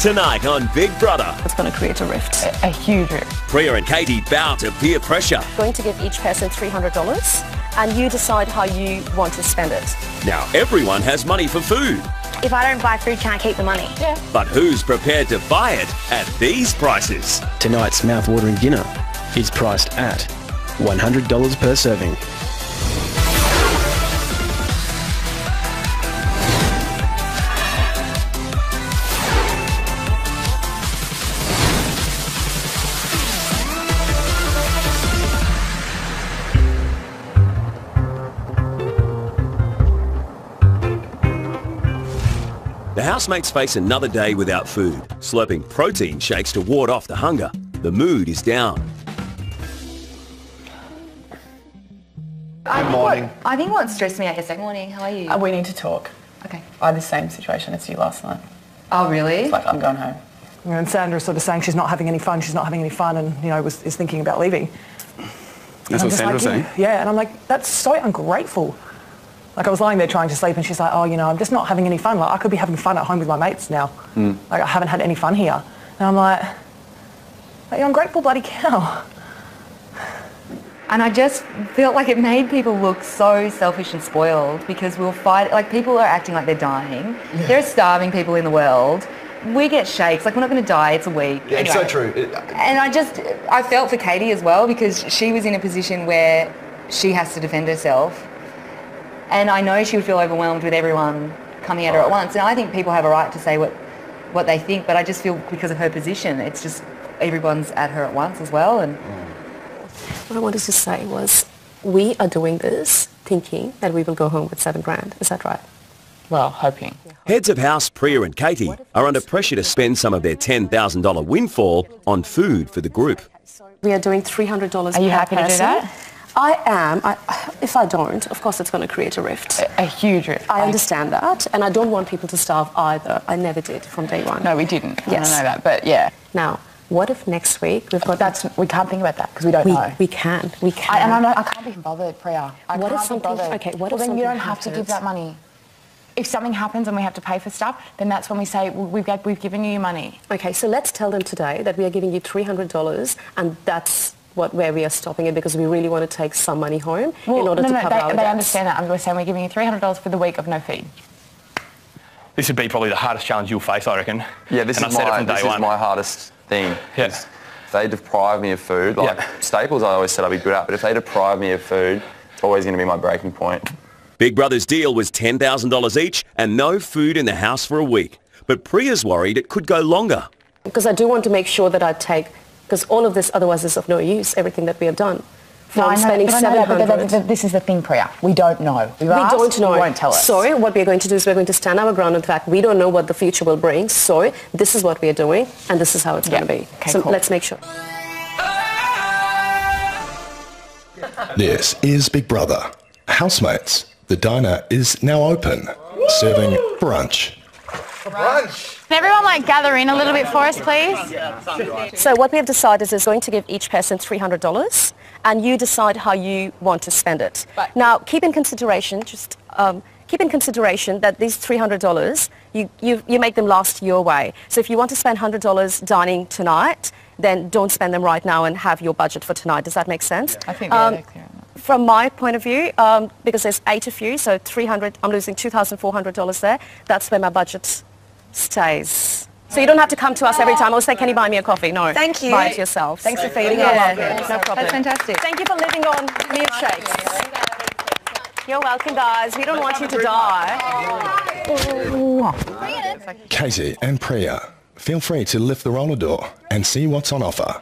Tonight on Big Brother. It's going to create a rift. A huge rift. Priya and Katie bow to peer pressure. Going to give each person $300 and you decide how you want to spend it. Now everyone has money for food. If I don't buy food, can I keep the money? Yeah. But who's prepared to buy it at these prices? Tonight's mouth-watering dinner is priced at $100 per serving. The housemates face another day without food, slurping protein shakes to ward off the hunger. The mood is down. Good morning. I think what stressed me out yesterday. Morning, how are you? We need to talk. Okay. I had the same situation as you last night. Oh, really? It's like, I'm going home. And Sandra's sort of saying she's not having any fun, and, you know, is thinking about leaving. That's what Sandra was saying? Yeah, and I'm like, that's so ungrateful. Like, I was lying there trying to sleep and she's like, oh, you know, I'm just not having any fun. Like, I could be having fun at home with my mates now. Like, I haven't had any fun here. And I'm like, you ungrateful bloody cow. And I just felt like it made people look so selfish and spoiled because we'll fight, like people are acting like they're dying. Yeah. There are starving people in the world. We get shakes, like we're not going to die, it's a week. Yeah, it's so true. And I felt for Katie as well because she was in a position where she has to defend herself. And I know she would feel overwhelmed with everyone coming at her at once. And I think people have a right to say what they think, but I just feel because of her position, it's just everyone's at her at once as well. And what I wanted to say was, we are doing this thinking that we will go home with $7,000. Is that right? Well, hoping. Heads of house Priya and Katie are under pressure to spend some of their $10,000 windfall on food for the group. We are doing $300 per person. Are you happy to do that? I am. If I don't, of course it's going to create a rift. A huge rift. I understand that, and I don't want people to starve either. I never did from day one. No, we didn't. Yes. I know that, but yeah. Now, what if next week we've got... We can't think about that because we don't know. We can. I can't be bothered, Priya. What if something... Okay, what if then something you don't have to give that money. If something happens and we have to pay for stuff, then that's when we say, we've given you your money. Okay, so let's tell them today that we are giving you $300 and that's where we are stopping it because we really want to take some money home in order to cover our debts. They understand that. We're saying we're giving you $300 for the week of no feed. This would be probably the hardest challenge you'll face, I reckon. Yeah, this is my hardest thing. Yeah. If they deprive me of food, like Staples I always said I'd be good at, but if they deprive me of food, it's always going to be my breaking point. Big Brother's deal was $10,000 each and no food in the house for a week. But Priya's worried it could go longer. Because I do want to make sure that I take... Because all of this otherwise is of no use, everything that we have done. From spending $700. But this is the thing, Priya. We don't know. We don't know. You won't tell us. So what we're going to do is we're going to stand our ground on the fact we don't know what the future will bring. So this is what we are doing and this is how it's going to be. Okay, so cool. Let's make sure. This is Big Brother. Housemates, the diner is now open, serving brunch. Can everyone gather in a little bit for us, please? So what we have decided is going to give each person $300 and you decide how you want to spend it. Right. Now, keep in consideration that these $300, you make them last your way. So if you want to spend $100 dining tonight, then don't spend them right now and have your budget for tonight. Does that make sense? I think we're clear on that. From my point of view, because there's 8 of you, so $300, I'm losing $2,400 there. That's where my budget stays. So you don't have to come to us every time or say, can you buy me a coffee? No. Thank you. Buy it yourself. Thanks for feeding us. us. No problem. That's fantastic. Thank you for living on milkshakes. You're welcome, guys. We don't want you to die. Katie and Priya, feel free to lift the roller door and see what's on offer.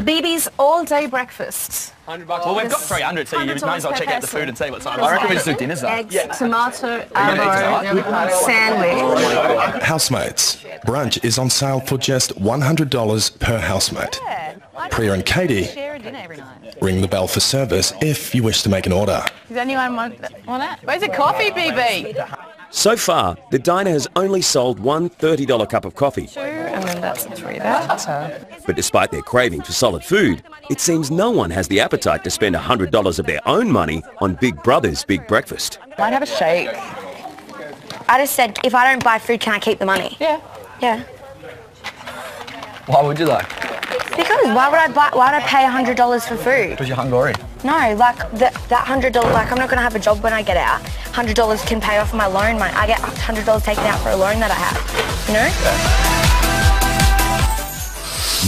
BB's all-day breakfast. $100. Well, we've got 300, so you may as well check out the food and see what's on. I reckon we just do dinners though. Eggs, tomato, avocado, sandwich. Housemates, brunch is on sale for just $100 per housemate. Priya and Katie, ring the bell for service if you wish to make an order. Does anyone want it? Where's the coffee, BB? So far, the diner has only sold one $30 cup of coffee. And then that's 3 there. But despite their craving for solid food, it seems no one has the appetite to spend $100 of their own money on Big Brother's big breakfast. Might have a shake. I just said, if I don't buy food, can I keep the money? Yeah. Yeah. Why would you though? Because why would I pay $100 for food? Because you're hungry. No, like that $100, like I'm not going to have a job when I get out. $100 can pay off my loan. I get $100 taken out for a loan that I have, you know?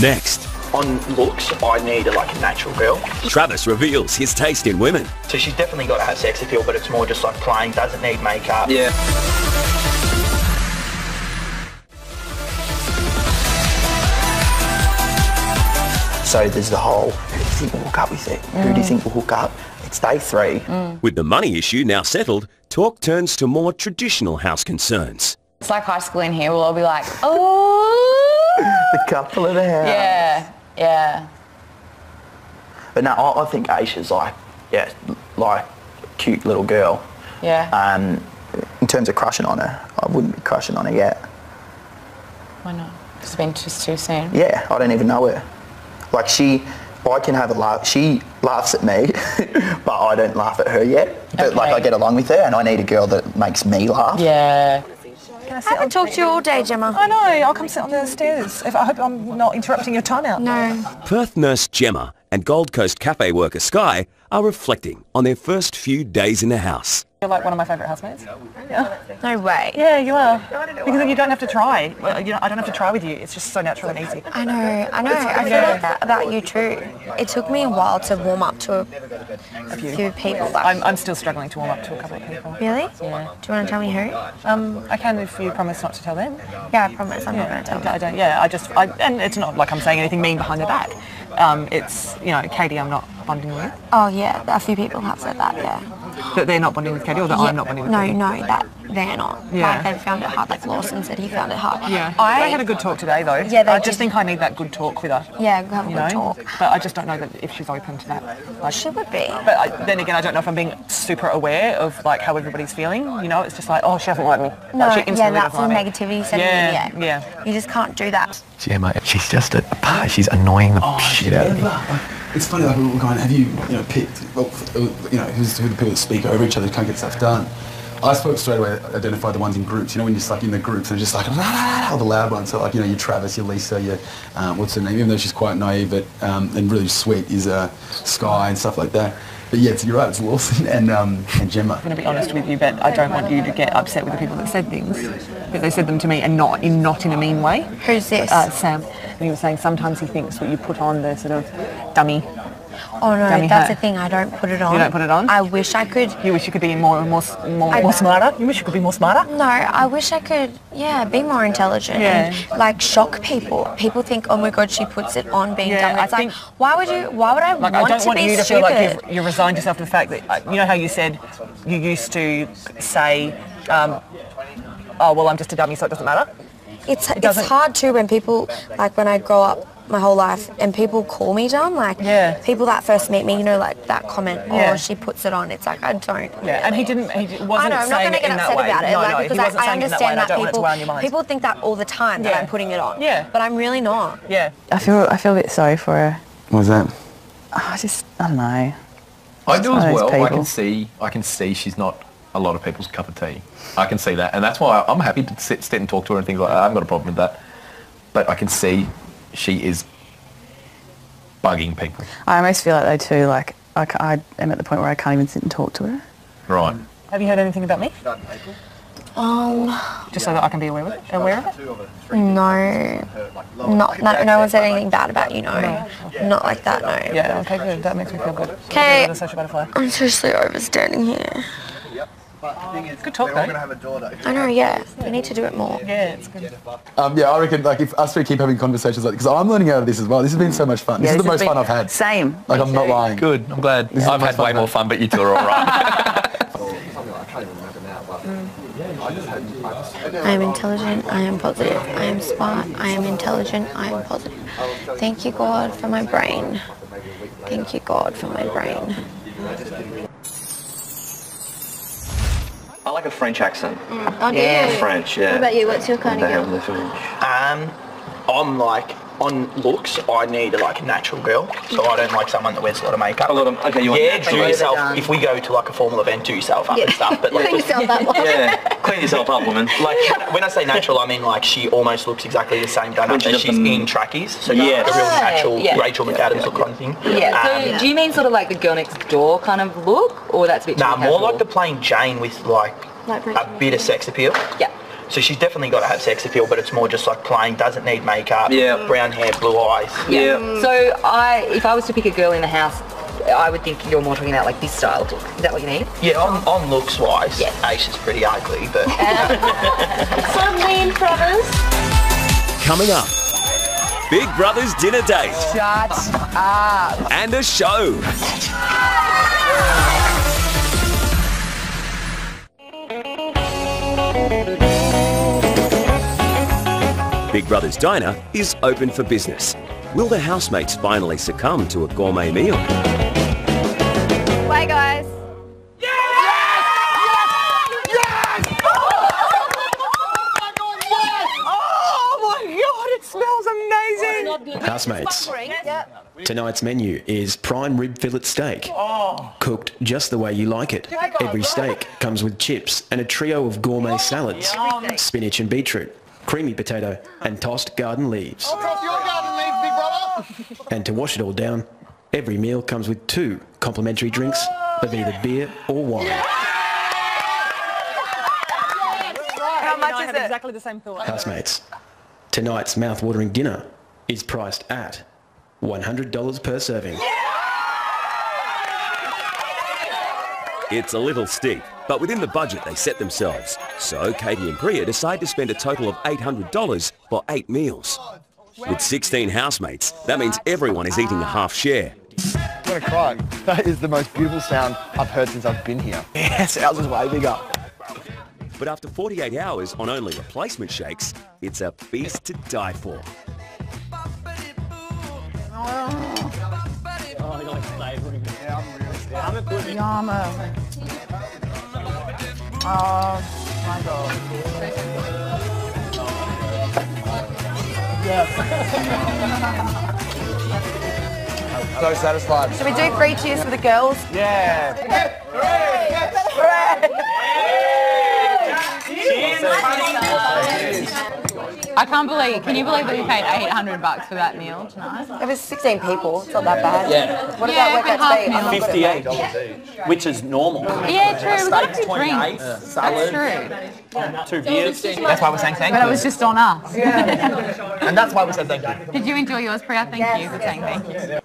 Yeah. Next. On looks, I need a natural girl. Travis reveals his taste in women. So she's definitely got to have sex appeal, but it's more just like plain, doesn't need makeup. Yeah. So there's the whole, who do you think will hook up with it? Who do you think will hook up? It's day 3. With the money issue now settled, talk turns to more traditional house concerns. It's like high school in here. We'll all be like, oh. The couple of the house. Yeah, yeah. But no, I think Aisha's like a cute little girl. Yeah. In terms of crushing on her, I wouldn't be crushing on her yet. Why not? It's been just too soon. Yeah, I don't even know her. Like I can have a laugh. She laughs at me, but I don't laugh at her yet. But Okay. I get along with her, and I need a girl that makes me laugh. Yeah. I haven't talked to you all day, Gemma. I know, I'll come sit on the stairs. I hope I'm not interrupting your time out. No. Perth nurse Gemma and Gold Coast cafe worker Sky are reflecting on their first few days in the house. You're like one of my favourite housemates. Yeah. No way. Yeah, you are. Because then you don't have to try. I don't have to try with you. It's just so natural and easy. I know. I feel like that about you too. It took me a while to warm up to a few people. I'm still struggling to warm up to a couple of people. Really? Yeah. Do you want to tell me who? I can if you promise not to tell them. Yeah, I promise. I'm not going to tell them. I don't. Yeah, and it's not like I'm saying anything mean behind their back. It's Katie, I'm not bonding with. Oh yeah, a few people have said that. Yeah. That they're not bonding with Katie, or that I'm not bonding with Katie. No, that they're not. Yeah. Like they found it hard. Like Lawson said, he found it hard. Yeah. They had a good talk today, though. Yeah, I just think I need that good talk with her. Yeah, have a good talk. But I just don't know that if she's open to that. She would be. But then again, I don't know if I'm being super aware of how everybody's feeling. It's just like, oh, she doesn't like me. No, she instantly that's the doesn't like me. negativity setting. Yeah. You just can't do that. Gemma, she's just she's annoying the shit out of me. It's funny, like, we're going, have you picked, who's who the people that speak over each other, can't get stuff done. I spoke straight away, identified the ones in groups, when you're just in the groups and just all the loud ones. So your Travis, your Lisa, your, what's her name, even though she's quite naive and really sweet, is Sky and stuff like that. But yeah, you're right, it's Lawson and Gemma. I'm going to be honest with you, but I don't want you to get upset with the people that said things. Because they said them to me and not in a mean way. Who's this? Sam. And he was saying sometimes he thinks that you put on the sort of dummy. Oh no, dummy that's hat. the thing. I don't put it on. You don't put it on? I wish I could. You wish you could be more smarter? You wish you could be more smarter? No, I wish I could, be more intelligent and shock people. People think, oh my God, she puts it on being dumb. It's like, why would I want to be I don't want you to stupid? feel like you've resigned yourself to the fact that, you know how you said you used to say, oh, well, I'm just a dummy, so it doesn't matter? It's hard too when people, when I grow up my whole life and people call me dumb, people that first meet me, that comment, oh, she puts it on, it's like, I don't. Yeah, and he wasn't I'm not going to get upset about it, because I understand that people think that all the time, that I'm putting it on. Yeah. But I'm really not. Yeah. I feel a bit sorry for her. What's that? I don't know. I do as well. I can see she's not a lot of people's cup of tea. I can see that, and that's why I'm happy to sit and talk to her and things like that. I haven't got a problem with that. But I can see she is bugging people. I almost feel like though too, I am at the point where I can't even sit and talk to her. Right. Have you heard anything about me? Just so that I can be aware of it? No one said anything bad about you, no. Not like that, no. Yeah, okay, good. That makes me feel good. Okay, Social butterfly. I'm seriously overstanding here. Good talk, though. I know, yeah. We need to do it more. Yeah, it's good. I reckon, if us three keep having conversations because I'm learning out of this as well. This has been so much fun. This is the most fun I've had. Same. I'm not lying. Good, I'm glad. I've had way more fun, but you two are all right. I am intelligent, I am positive, I am smart, I am intelligent, I am positive. Thank you, God, for my brain. Thank you, God, for my brain. I like a French accent. Oh, do you? French, yeah. What about you? What's your kind of girl? I'm on looks, I need a natural girl. So I don't like someone that wears a lot of makeup. Okay, you want do yourself. If we go to a formal event, do yourself up and stuff. But Do yourself up. Yeah. Clean yourself up, woman. Like, when I say natural, I mean like she almost looks exactly the same, don't When she's in trackies, so Yes. the real natural Yeah. Rachel McAdams look kind of thing. Yeah. So do you mean sort of like the girl next door kind of look, or that's a bit too Nah, more casual? like the plain Jane with like a bit of sex appeal. Yeah. So she's definitely got to have sex appeal, but it's more just like plain, doesn't need makeup, brown hair, blue eyes. Yeah. So if I was to pick a girl in the house, I would think you're more talking about like this style look. Is that what you mean? Yeah, on looks wise, Ace is pretty ugly, but... So mean, brothers. Coming up, Big Brother's dinner date Shut up. and a show. Big Brother's Diner is open for business. Will the housemates finally succumb to a gourmet meal? Bye, guys. Oh my God, it smells amazing. Housemates, tonight's menu is prime rib fillet steak, cooked just the way you like it. Every steak comes with chips and a trio of gourmet salads, spinach and beetroot, creamy potato and tossed garden leaves. And to wash it all down, every meal comes with 2 complimentary drinks of either beer or wine. How much is it? Exactly the same thought. Housemates, tonight's mouth-watering dinner is priced at $100 per serving. It's a little steep, but within the budget they set themselves. So Katie and Priya decide to spend a total of $800 for 8 meals. With 16 housemates, that means everyone is eating a half share. I'm going to cry. That is the most beautiful sound I've heard since I've been here. Yes, ours is way bigger. But after 48 hours on only replacement shakes, it's a feast to die for. Oh my God. So satisfied. Should we do 3 cheers for the girls? Yeah. I can't believe, can you believe that we paid $800 for that meal tonight? It was 16 people. It's not that bad. Yeah. What did that work out to be? $58, which is normal. Yeah, true. We got a few $28, drinks. salad, That's true. 2 beers. That's why we're saying thank you. But it was just on us. And that's why we said thank you. Did you enjoy yours, Priya? Thank you for saying thank you.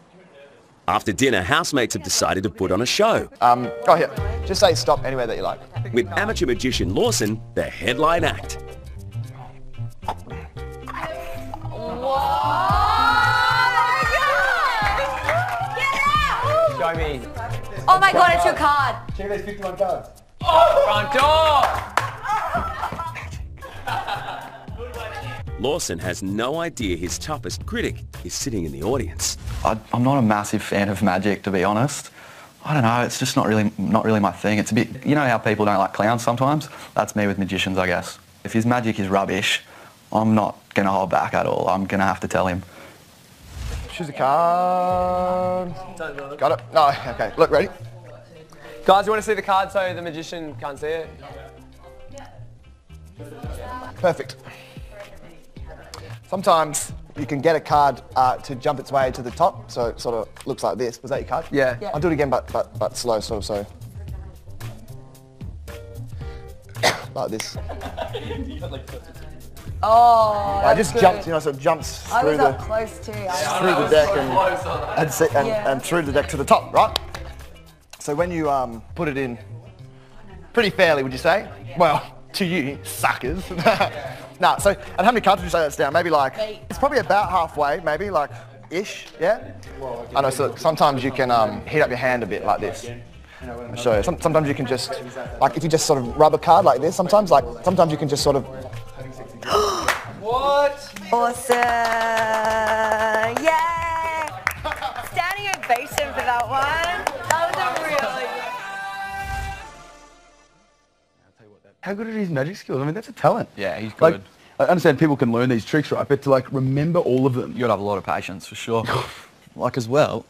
After dinner, housemates have decided to put on a show. Oh, here. Just say stop anywhere that you like. With amateur magician Lawson, the headline act. Show me. Oh my God, it's your card. Check those 51 cards. Front door! Lawson has no idea his toughest critic is sitting in the audience. I'm not a massive fan of magic, to be honest. I don't know, it's just not really my thing. It's a bit, you know how people don't like clowns sometimes? That's me with magicians, I guess. If his magic is rubbish, I'm not going to hold back at all. I'm going to have to tell him. Choose a card. Got it? No, okay. Look, ready? Guys, you want to see the card so the magician can't see it? Perfect. Sometimes you can get a card to jump its way to the top, so it sort of looks like this. Was that your card? Yeah. I'll do it again, but slow, sort of so. Like this. Oh, I just jumped, you know, so it jumps I through was the up close too. through the deck and through the deck to the top, right? So when you put it in pretty fairly, would you say? Well, to you, suckers. Nah, so, and how many cards would you say that's down? Maybe like, it's probably about halfway, maybe like, ish, yeah? I know, so sometimes you can heat up your hand a bit like this. I'll show you. Sometimes you can just, like if you just sort of rub a card like this, sometimes you can just sort of... What? Awesome! Yay! Standing ovation for that one. That was a really How good are his magic skills? I mean, that's a talent. Yeah, he's good. Like, I understand people can learn these tricks, right? But to like remember all of them, you gotta have a lot of patience for sure. Like as well,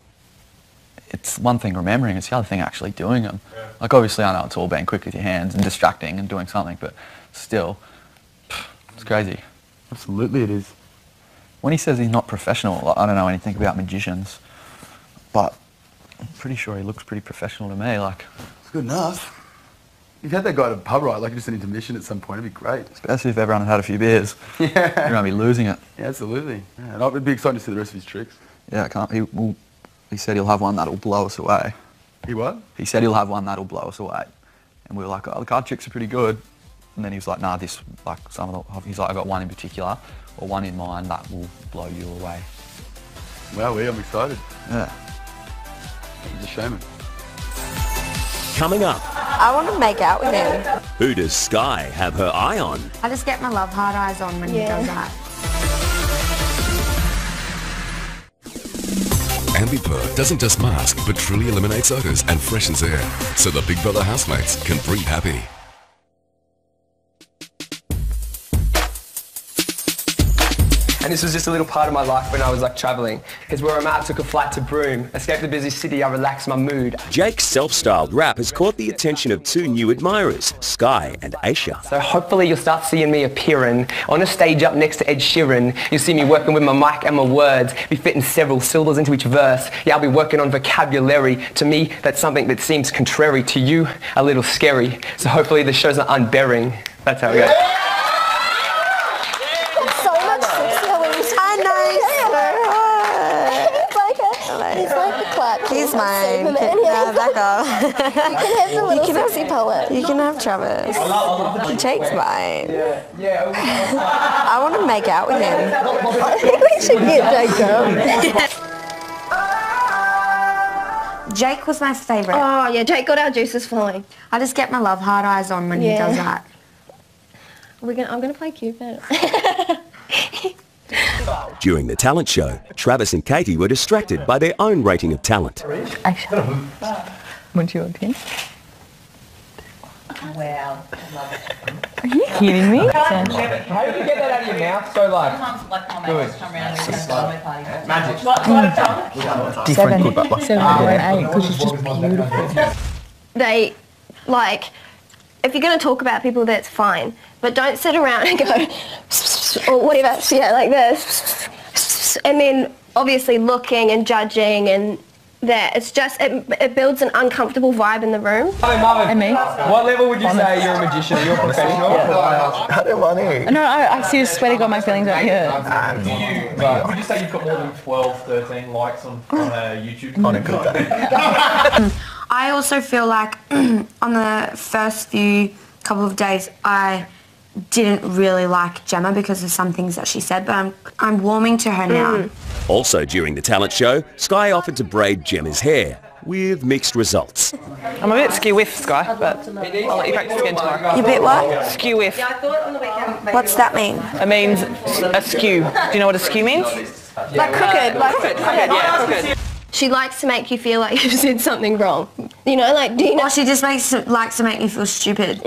it's one thing remembering, it's the other thing actually doing them. Yeah. Like obviously I know it's all being quick with your hands and distracting and doing something, but still, it's crazy. Absolutely it is. When he says he's not professional, like, I don't know anything about magicians, but I'm pretty sure he looks pretty professional to me. Like, it's good enough. You've had that guy to pub, right? Like just an intermission at some point, it'd be great. Especially if everyone had had a few beers. Yeah. You're going to be losing it. Yeah, absolutely. Yeah, and it'd be exciting to see the rest of his tricks. Yeah, he said he'll have one that'll blow us away. He what? He said he'll have one that'll blow us away. And we were like, oh, the card tricks are pretty good. And then he was like, nah, he's like, I got one in particular, or one in mind that will blow you away. Wow, I'm excited. Yeah. He's a showman. Coming up, I want to make out with him. who does Sky have her eye on? I just get my love heart eyes on when he does that. Ambipur doesn't just mask, but truly eliminates odours and freshens air, so the Big Brother housemates can breathe happy. And this was just a little part of my life when I was like travelling. Because where I'm at, I took a flight to Broome, escaped the busy city, I relaxed my mood. Jake's self-styled rap has caught the attention of two new admirers, Sky and Aisha. So hopefully you'll start seeing me appearing on a stage up next to Ed Sheeran. You'll see me working with my mic and my words, be fitting several syllables into each verse. Yeah, I'll be working on vocabulary. To me, that's something that seems contrary. To you, a little scary. So hopefully the show's not unbearing. That's how it goes. He's like the clutch. He's mine. No, back off. You can have the little sexy poet. You can have Travis. Jake's mine. I want to make out with him. I think we should get Jake. Jake was my favourite. Oh yeah, Jake got our juices flowing. I just get my love heart eyes on when he does that. I'm gonna play Cupid. During the talent show, Travis and Katie were distracted by their own rating of talent. What's your opinion? Wow. Are you kidding me? How did you get that out of your mouth so like good? Magic. Different good, but 7 and 8 because she's just beautiful. They, like, if you're going to talk about people, that's fine. But don't sit around and go, or whatever, yeah, like this. And then obviously looking and judging and that. It's just, it builds an uncomfortable vibe in the room. Marvin, And me? what level would you say you're a magician? You're a professional? I don't want to. No, I seriously swear to God my feelings aren't hurt. Would you say you've got more than 12, 13 likes on YouTube? I also feel like on the first couple of days I didn't really like Gemma because of some things that she said, but I'm warming to her now. Also during the talent show, Sky offered to braid Gemma's hair, with mixed results. I'm a bit skew-whiff, Sky, but I'll let you practice again tomorrow. You bit what? Skew-whiff. What's that mean? It means askew. Do you know what askew means? Like crooked. Crooked, yeah, crooked. She likes to make you feel like you said something wrong. You know, like, do you know? Or she just likes to make me feel stupid.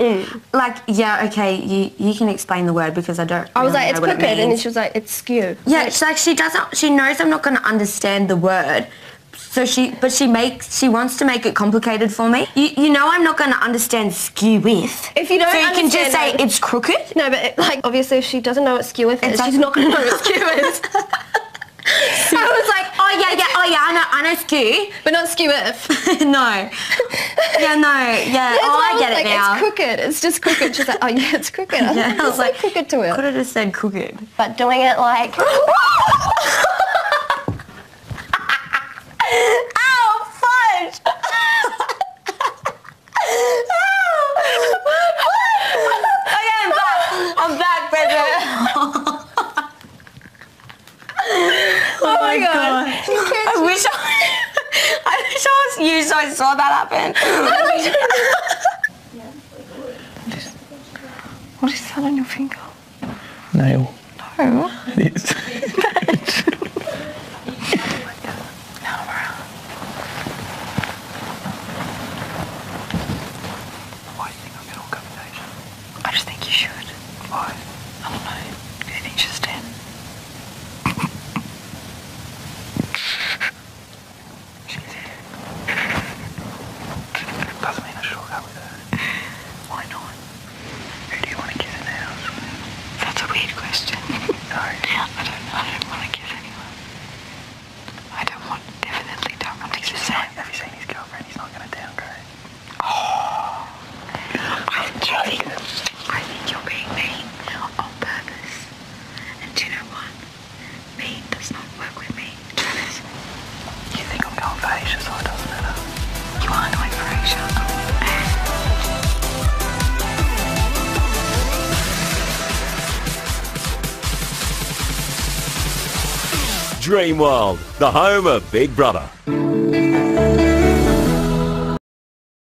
Like, yeah, okay, you can explain the word because I don't. I was like, it's crooked, and then she was like, it's skew. Yeah, it's like she knows I'm not going to understand the word. So she wants to make it complicated for me. You know I'm not going to understand skew-whiff. If you don't so you can just say it, it's crooked? No, but like, obviously if she doesn't know what skew-whiff is, she's not going to know what skew is. I was like, oh yeah, I know skew. But not skew-whiff. No. Yeah, I get it now. It's crooked, it's just crooked. She's like, oh yeah, it's crooked. I was like, crooked to it. Could have just said crooked. But doing it like... Ow, fudge! Okay, I'm back, Bridget. Oh my god. I wish I was you so I saw that happen. What is that on your finger? Nail. No. It is. Why do you think I'm going to combination? I just think you should. Why? I don't know. Do you think she's 10? Doesn't mean I should go with her. Why not? Who do you want to kiss? Frasier, so it doesn't matter. You are annoying Frasier. Dreamworld, the home of Big Brother.